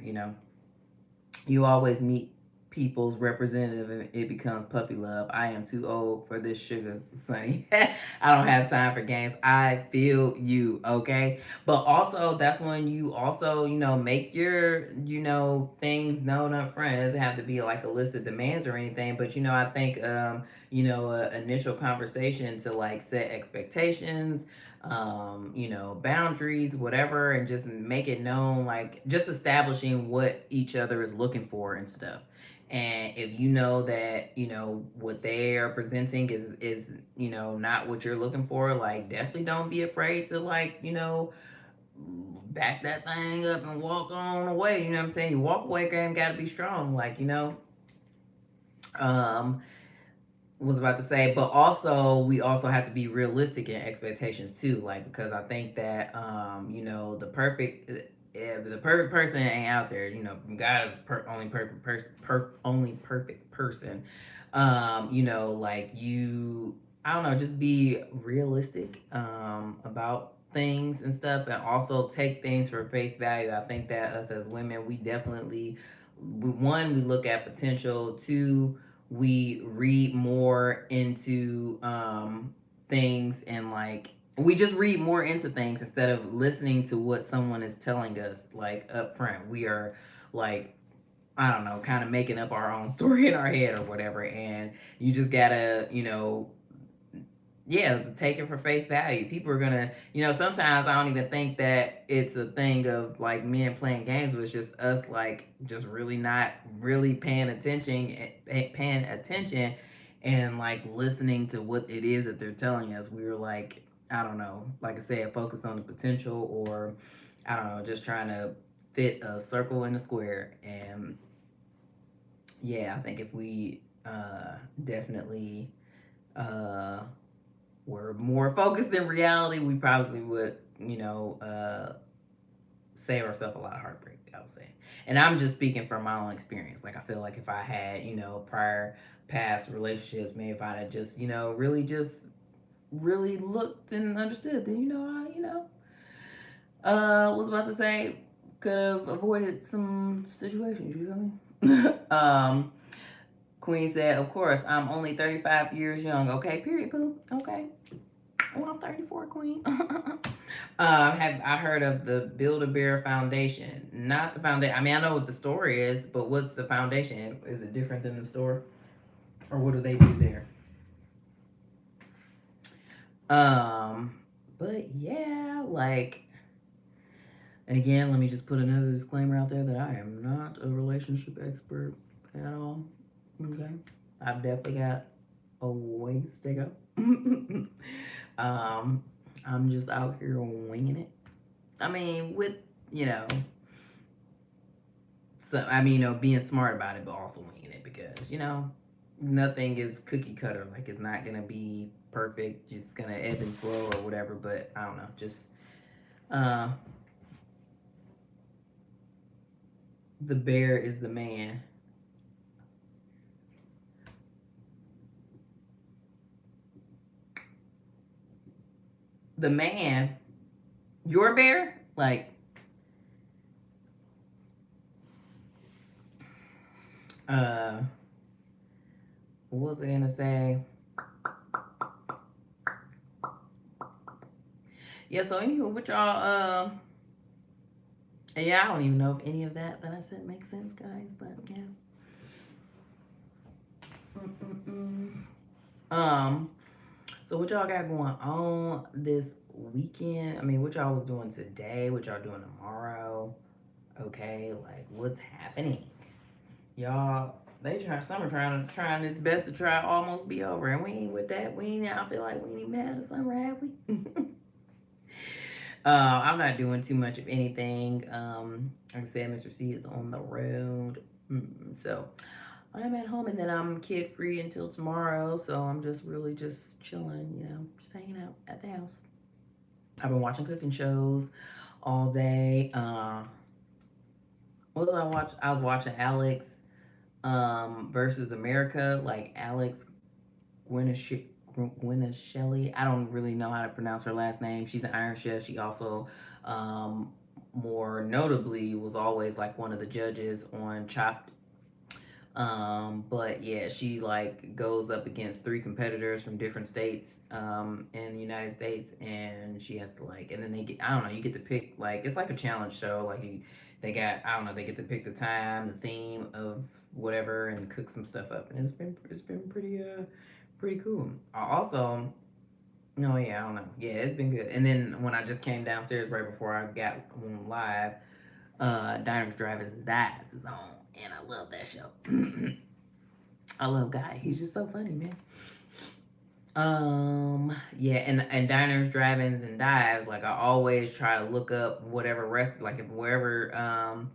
You always meet people's representative and it becomes puppy love. I am too old for this sugar, Sonny. I don't have time for games. I feel you, okay? But also, that's when you also, make your, things known up front. It doesn't have to be like a list of demands or anything, but, I think, initial conversation to like set expectations, boundaries, whatever, and just make it known, like just establishing what each other is looking for and stuff. And if you know that, what they are presenting is, not what you're looking for, like definitely don't be afraid to like, back that thing up and walk on away. You know what I'm saying? You walk away game gotta be strong, like, um was about to say, but also we also have to be realistic in expectations too, like because I think that the perfect if the perfect person ain't out there, God is only perfect person, only perfect person. Like you, I don't know, just be realistic about things and stuff, and also take things for face value. I think that us as women, we definitely, one, we look at potential. Two, we read more into things, and like we just read more into things instead of listening to what someone is telling us like up front. We are like, I don't know, kind of making up our own story in our head or whatever, and you just gotta, yeah, take it for face value. People are gonna, sometimes I don't even think that it's a thing of like men playing games, but it's just us like just really not really paying attention and like listening to what it is that they're telling us. We were like, I don't know, like I said, focused on the potential, or I don't know, just trying to fit a circle in a square. And yeah, I think if we definitely uh were more focused in reality, we probably would, save ourselves a lot of heartbreak, I would say. And I'm just speaking from my own experience. Like, I feel like if I had, prior past relationships, maybe if I had just, really looked and understood, then, was about to say, could have avoided some situations, you feel me? Queen said, of course, I'm only 35 years young. Okay, period, poo. Okay. Well, I'm 34, Queen. Have I heard of the Build a Bear Foundation? Not the foundation. I mean, I know what the store is, but what's the foundation? Is it different than the store, or what do they do there? Um, but yeah, like, and again, let me just put another disclaimer out there that I am not a relationship expert at all. Okay, I've definitely got a ways to go. um, I'm just out here winging it. I mean, with you know, so I mean, being smart about it, but also winging it because nothing is cookie cutter. Like it's not gonna be perfect. It's gonna ebb and flow or whatever. But I don't know. Just uh, the bear is the man. the man, your bear, like, uh, what was I gonna say? Yeah, so anywho, what y'all, yeah, I don't even know if any of that I said makes sense, guys, but yeah. Mm-mm-mm. Um, so what y'all got going on this weekend? I mean, what y'all was doing today? What y'all doing tomorrow? Okay, like what's happening? Y'all, they trying this best to try almost be over, and we ain't with that. We ain't. I feel like we ain't even mad at summer, have we? I'm not doing too much of anything. Like I said, Mr. C is on the road, so I'm at home, and then I'm kid free until tomorrow. So I'm just really just chilling, just hanging out at the house. I've been watching cooking shows all day. What did I watch? I was watching Alex versus America, like Alex Gwyneth Shelley. I don't really know how to pronounce her last name. She's an Iron Chef. She also, um, more notably, was always like one of the judges on Chopped. But yeah, she like goes up against three competitors from different states in the United States, and she has to like, and then they get, I don't know, you get to pick, like, it's like a challenge show. Like they got, I don't know, they get to pick the time, the theme of whatever, and cook some stuff up, and it's been pretty cool. Also, no, yeah, I don't know, yeah, it's been good. And then when I just came downstairs right before I got on live, Diners, Drive-Ins, and Dives is on, and I love that show. I love Guy. He's just so funny, man. Yeah, and Diners, Drive-Ins, and Dives, like I always try to look up whatever like if wherever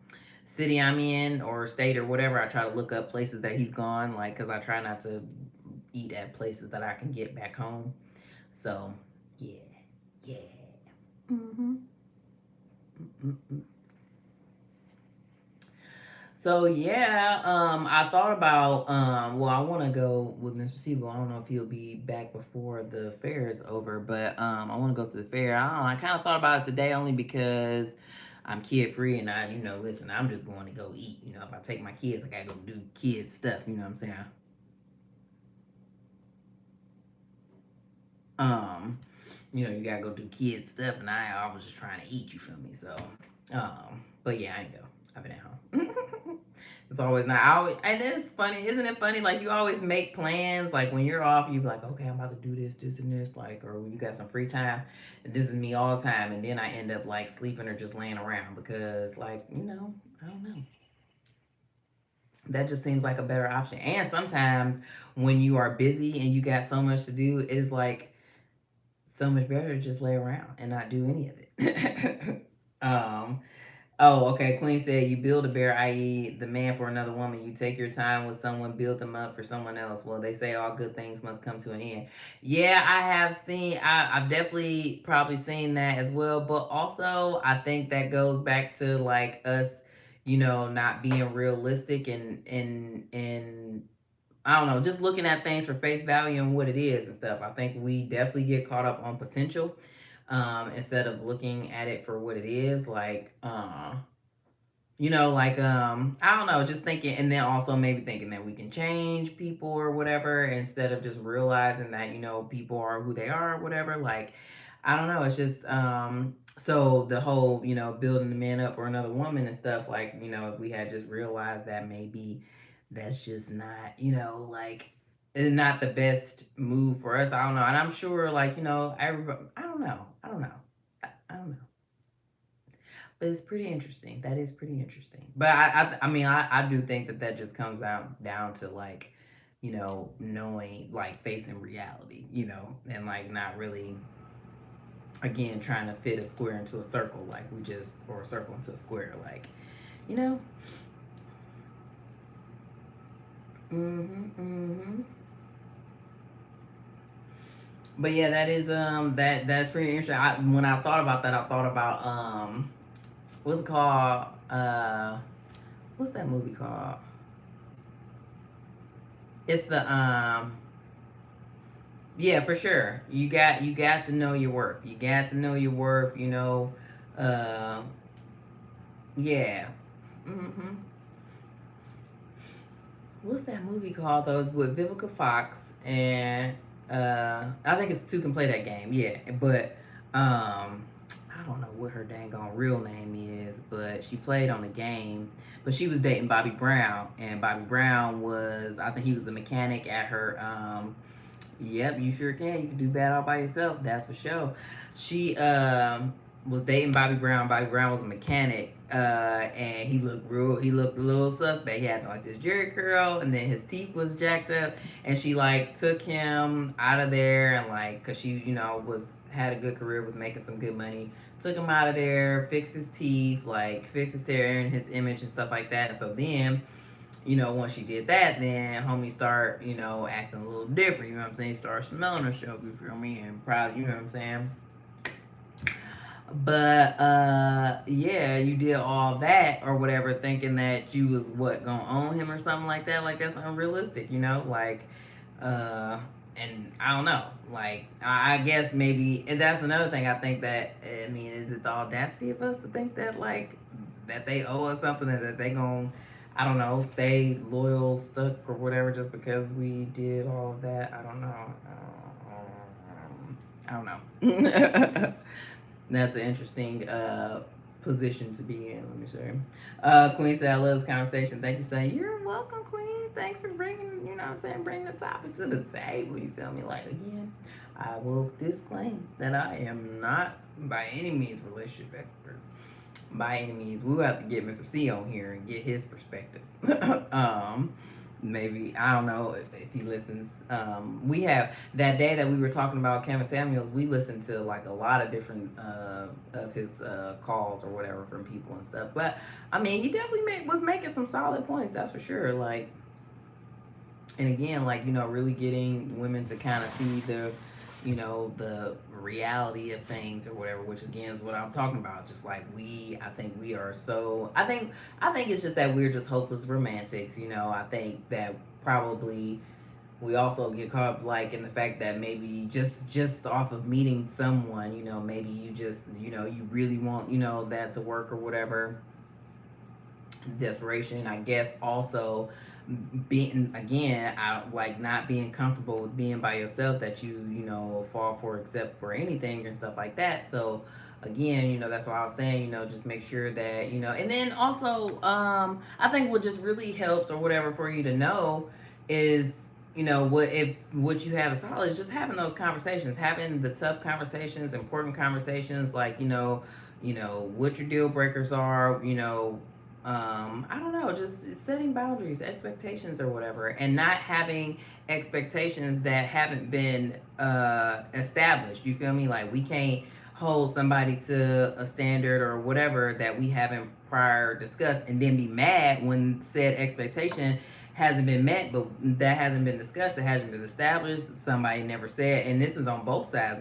city I'm in or state or whatever, I try to look up places that he's gone, like because I try not to eat at places that I can get back home. So, yeah, yeah. Mm-hmm. Mm-mm. So yeah, I thought about well, I want to go with Mr. Siebel. I don't know if he'll be back before the fair is over, but I want to go to the fair. I don't know. I kind of thought about it today only because I'm kid free, and listen, I'm just going to go eat. If I take my kids, I gotta go do kid stuff. You know what I'm saying? Um, you gotta go do kid stuff, and I was just trying to eat. You feel me? So, but yeah, I ain't go. I've been at home. It's always not. And it's funny, isn't it funny? Like you always make plans. Like when you're off, you be like, okay, I'm about to do this, this, and this. Like, or when you got some free time. And this is me all the time, and then I end up like sleeping or just laying around because, like, I don't know. That just seems like a better option. And sometimes when you are busy and you got so much to do, it is like so much better to just lay around and not do any of it. um, Oh, okay. Queen said you build a bear, i.e., the man for another woman. You take your time with someone, build them up for someone else. Well, they say all good things must come to an end. Yeah, I have seen. I've definitely probably seen that as well. But also, I think that goes back to like us, not being realistic and I don't know, just looking at things for face value and what it is and stuff. I think we definitely get caught up on potential instead of looking at it for what it is. Like, like I don't know, just thinking, and then also maybe thinking that we can change people or whatever instead of just realizing that people are who they are or whatever. Like, I don't know, it's just so the whole building the man up for another woman and stuff, like, if we had just realized that maybe that's just not, like, it's not the best move for us. I don't know, and I'm sure, like, everybody, I don't know. But it's pretty interesting. That is pretty interesting. But I mean, I do think that just comes down to like, knowing, like, facing reality, and like not really, again, trying to fit a square into a circle, like or a circle into a square, like, you know. Mm-hmm. But yeah, that is that's pretty interesting. When I thought about that, I thought about what's it called? What's that movie called? It's the Yeah, for sure. You got to know your worth. You got to know your worth. Uh, yeah. hmm What's that movie called? Those with Vivica Fox and I think it's Two Can Play That Game. Yeah, but I don't know what her dang on real name is, but she played on the game. But she was dating Bobby Brown, and Bobby Brown was, I think he was the mechanic at her. Yep, you sure can. You can do bad all by yourself. That's for sure. She was dating Bobby Brown. Bobby Brown was a mechanic, and he looked a little suspect. He had like this jerry curl, and then his teeth was jacked up. And she like took him out of there, and like, cause she was had a good career, was making some good money. Took him out of there, fixed his teeth, like fixed his hair and his image and stuff like that. And so then once she did that, then homie start, acting a little different, you know what I'm saying? Start smelling herself, you feel me? And probably, you know what I'm saying? But yeah, you did all that or whatever, thinking that you was what gonna own him or something like that. Like that's unrealistic, like uh and I don't know. Like I guess maybe, and that's another thing. I think that, I mean, is it the audacity of us to think that like that they owe us something, and that they gonna, I don't know, stay loyal, stuck or whatever just because we did all of that. I don't know. I don't know. That's an interesting position to be in. Let me show you. Queen said, I love this conversation. Thank you, saying you're welcome, Queen. Thanks for bringing, what I'm saying, bringing the topic to the table. You feel me? Like, again, I will disclaim that I am not by any means relationship expert. By any means, we'll have to get Mr. C on here and get his perspective. um, Maybe, I don't know if he listens. We have that day that we were talking about Kevin Samuels. We listened to like a lot of different of his calls or whatever from people and stuff. But I mean, he definitely was making some solid points. That's for sure. Like, and again, like, really getting women to kind of see the reality of things or whatever, which again is what I'm talking about. Just like I think we are so, I think it's just that we're just hopeless romantics. I think that probably we also get caught up like in the fact that maybe just off of meeting someone, maybe you just, you really want, that to work or whatever. Desperation, I guess, also being, again, out, like not being comfortable with being by yourself, that you fall for, except for anything and stuff like that. So again, that's why I was saying, just make sure that, and then also, I think what just really helps or whatever for you to know is, what you have is solid is just having those conversations, having the tough conversations, important conversations, like, what your deal breakers are, I don't know, just setting boundaries, expectations or whatever, and not having expectations that haven't been established. You feel me? Like, we can't hold somebody to a standard or whatever that we haven't prior discussed, and then be mad when said expectation hasn't been met, but that hasn't been discussed, it hasn't been established, somebody never said, and this is on both sides,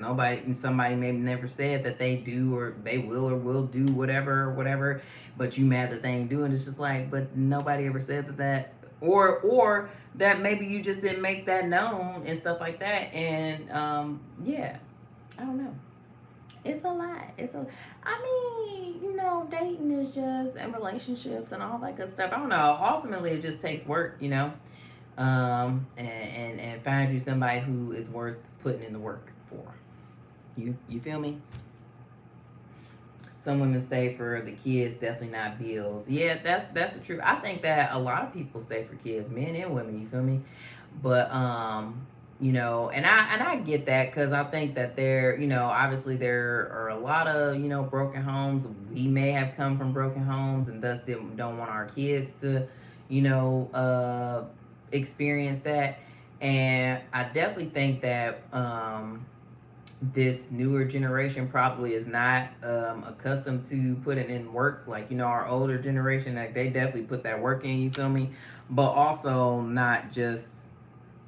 somebody maybe never said that they do or they will or will do whatever or whatever, but you mad that they ain't doing. It's just like, but nobody ever said that, or that maybe you just didn't make that known and stuff like that. And yeah, I don't know. It's a lot. I mean, dating is just, and relationships and all that good stuff. I don't know. Ultimately, it just takes work, and find you somebody who is worth putting in the work for. You feel me? Some women stay for the kids, definitely not bills. Yeah, that's the truth. I think that a lot of people stay for kids, men and women. You feel me? But and I get that, because I think that there, obviously there are a lot of broken homes. We may have come from broken homes, and thus don't want our kids to, you know, uh, experience that. And I definitely think that this newer generation probably is not accustomed to putting in work, like our older generation, like they definitely put that work in, you feel me, but also not just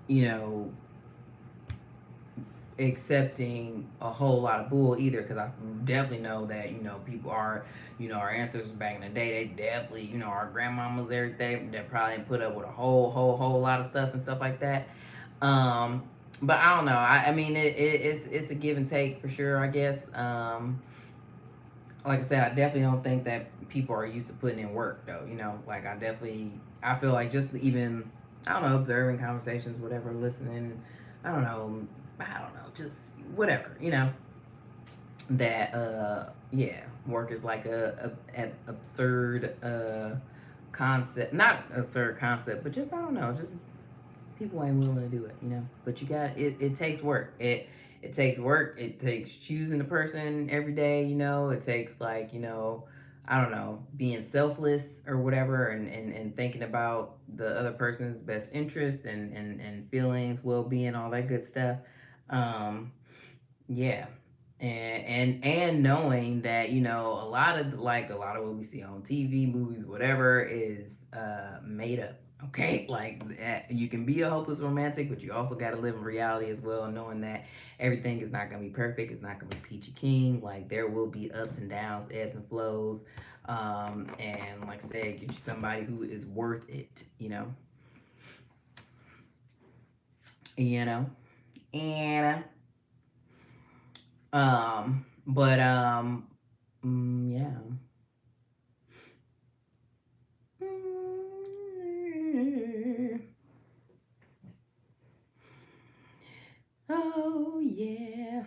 you know accepting a whole lot of bull either, because I definitely know that people are, our ancestors back in the day, they definitely, our grandmamas, everything, they probably put up with a whole lot of stuff and stuff like that. um But I don't know. I mean, it's a give and take for sure. I guess. Like I said, I definitely don't think that people are used to putting in work though. Like I feel like just even I don't know, observing conversations, whatever, listening. I don't know. I don't know. Just whatever. That yeah, work is like a absurd concept. Not absurd concept, but just I don't know. Just people ain't willing to do it. But you got it. It takes work. It takes work. It takes choosing the person every day. It takes like I don't know, being selfless or whatever, and thinking about the other person's best interest and feelings, well being, all that good stuff. Um, yeah. And knowing that a lot of what we see on TV, movies, whatever is made up. Okay, like you can be a hopeless romantic, but you also got to live in reality as well, knowing that everything is not gonna be perfect. It's not gonna be peachy king. Like there will be ups and downs, ebbs and flows. And like I said, get you somebody who is worth it. You know, and but yeah. Mm. Oh yeah.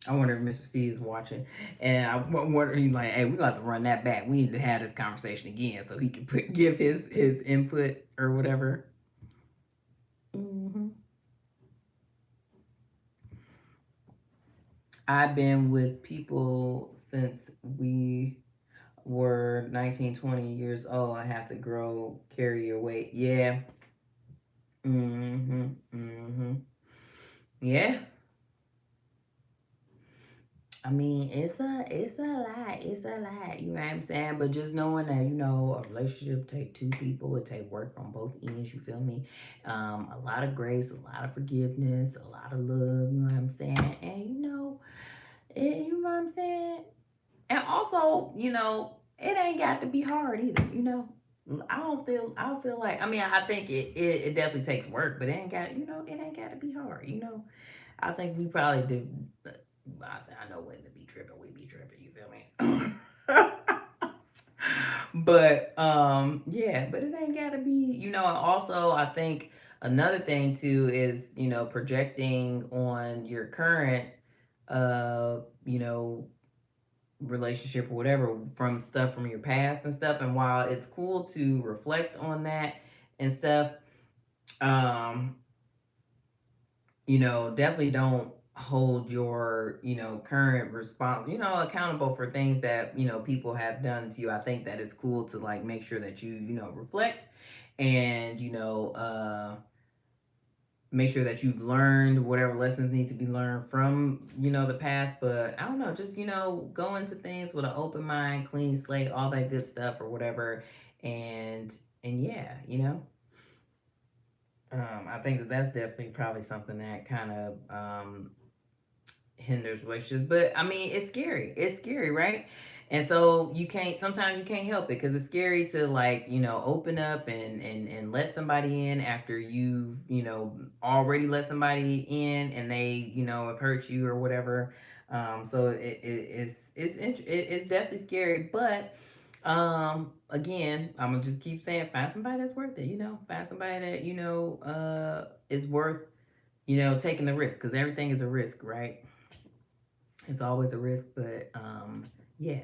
I wonder if Mr. C is watching, and I wonder, he's like, "Hey, we got to run that back. We need to have this conversation again, so he can give his input or whatever." hmm I've been with people since we were 19, 20 years old. I have to grow, carry your weight. Yeah. Yeah. I mean, it's a lot. It's a lot. You know what I'm saying? But just knowing that, a relationship take two people, it take work from both ends, you feel me? A lot of grace, a lot of forgiveness, a lot of love, you know what I'm saying? And you know what I'm saying? And also, it ain't got to be hard either. I don't feel like, I mean, I think it definitely takes work, but it ain't got to be hard. I think we probably do. I know when to be tripping, we be tripping. You feel me? But yeah, but it ain't gotta be. And also I think another thing too is projecting on your current uh you know relationship or whatever from stuff from your past and stuff. And while it's cool to reflect on that and stuff, um definitely don't hold your, current response, accountable for things that, people have done to you. I think that it's cool to like make sure that you reflect and, make sure that you've learned whatever lessons need to be learned from, the past. But I don't know, just, go into things with an open mind, clean slate, all that good stuff or whatever. And yeah, I think that's definitely probably something that kind of hinders relationships. But I mean, it's scary. It's scary, right? And so sometimes you can't help it because it's scary to like, open up and let somebody in after you've, already let somebody in and they, have hurt you or whatever. So it's definitely scary. But again, I'm gonna just keep saying, find somebody that's worth it, find somebody that, is worth, taking the risk, because everything is a risk, right? It's always a risk, but yeah,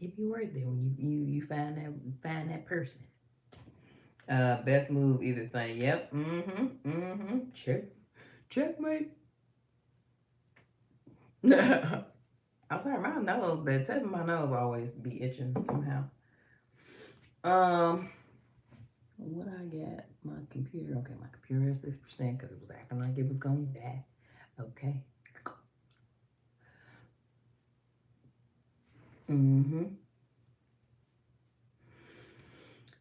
it be worth it when you find that person. Best move either side. Yep. Checkmate. I'm sorry, my nose, the tip of my nose always be itching somehow. Um, what I got? My computer. Okay, my computer is 6% because it was acting like it was gonna die. Okay. Mm-hmm.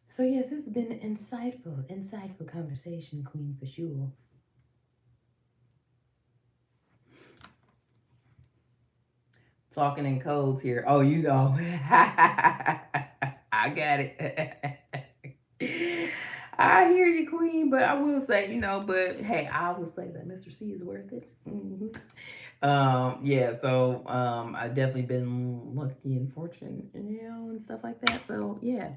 So yes, this has been an insightful conversation, Queen, for sure. Talking in codes here. Oh, you know. I got it. I hear you, Queen, but I will say, but hey, I will say that Mr. C is worth it. Yeah, so I definitely been lucky and fortunate, and stuff like that. So yeah,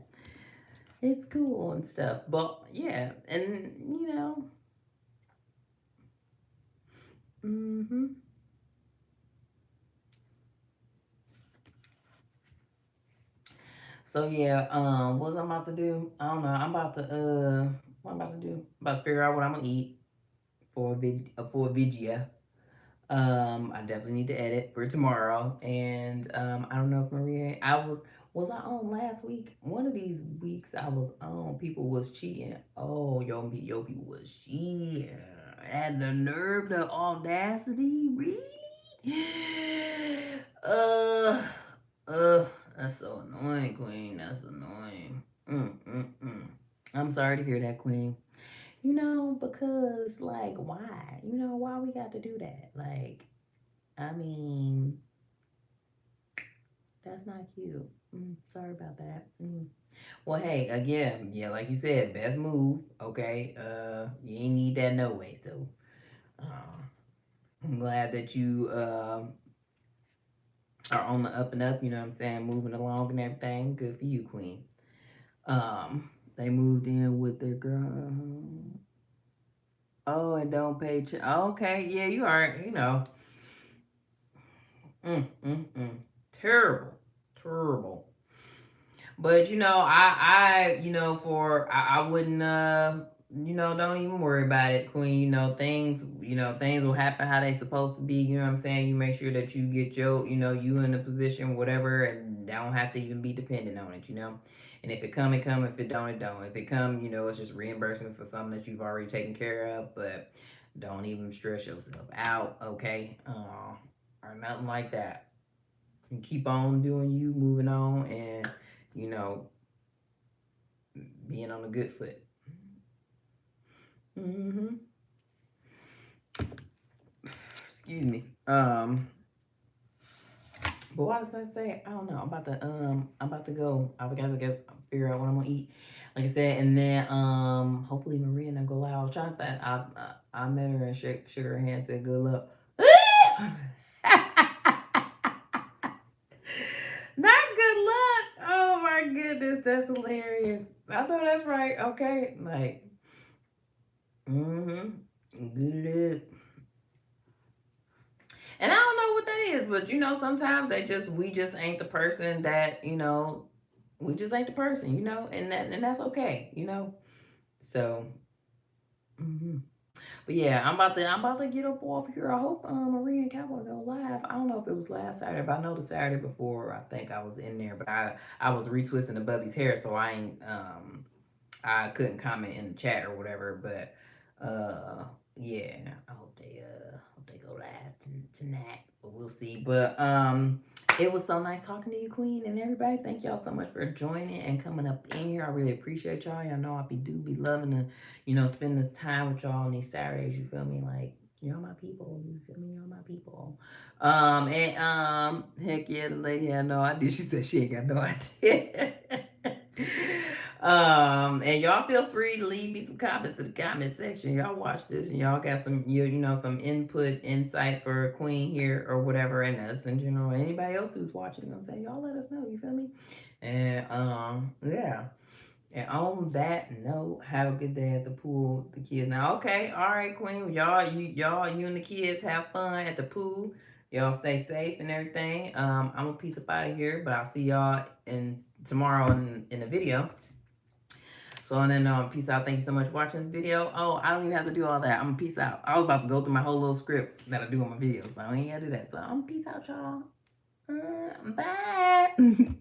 it's cool and stuff. But yeah, and mm-hmm. So yeah, what was I about to do? I don't know. What I'm about to do? I'm about to figure out what I'm gonna eat for a video. I definitely need to edit for tomorrow. And I don't know if Maria, was I on last week? One of these weeks I was on, people was cheating. Oh, yo people was cheating. Had the nerve, the audacity, really? Uh, uh, that's so annoying, Queen. That's annoying. Mm. I'm sorry to hear that, Queen. Because like, why? Why we got to do that? Like, I mean, that's not cute. Sorry about that. Well, hey, again, yeah, like you said, best move. Okay, you ain't need that no way. So, uh, I'm glad that you are on the up and up. You know what I'm saying, moving along and everything. Good for you, Queen. They moved in with their girl. Oh, and don't pay. Okay, yeah, you are. Terrible, terrible. But I wouldn't don't even worry about it, Queen. Things will happen how they supposed to be, you know what I'm saying? You make sure that you get you in a position, whatever, and don't have to even be dependent on it. And if it come, it come. If it don't, it don't. If it come, it's just reimbursement for something that you've already taken care of, but don't even stress yourself out, okay? Or nothing like that. And keep on doing you, moving on, and you know, being on a good foot. Hmm. Excuse me. But what did I say? I don't know. I'm about to go. I gotta go figure out what I'm gonna eat. Like I said, and then hopefully Maria and I go out. I was trying to. I met her and shook her hand, said good luck. Not good luck. Oh my goodness, that's hilarious. I know that's right. Okay, like, good luck. And I don't know what that is, but sometimes we just ain't the person that we just ain't the person, and that's okay. So, hmm but yeah, I'm about to get up off here. I hope Maria and Cowboy go live. I don't know if it was last Saturday, but I know the Saturday before. I think I was in there, but I was retwisting the Bubby's hair, so I couldn't comment in the chat or whatever. But yeah, I hope they go live tonight. But we'll see. But it was so nice talking to you, Queen, and everybody. Thank y'all so much for joining and coming up in here. I really appreciate y'all. Y'all know I be loving to spend this time with y'all on these Saturdays. You feel me? Like, y'all my people. You feel me? Y'all my people. And heck yeah, the lady had no idea. She said she ain't got no idea. And y'all feel free to leave me some comments in the comment section. Y'all watch this and y'all got some some input, insight for Queen here or whatever, and us in general. Anybody else who's watching, I'm saying y'all let us know. You feel me? And yeah. And on that note, have a good day at the pool. The kids now, okay, all right, Queen. You and the kids have fun at the pool. Y'all stay safe and everything. I'm gonna peace up out of here, but I'll see y'all in tomorrow in the video. So and then peace out. Thank you so much for watching this video. Oh, I don't even have to do all that. I'm gonna peace out. I was about to go through my whole little script that I do on my videos, but I ain't gotta do that. So I'm peace out, y'all. Bye.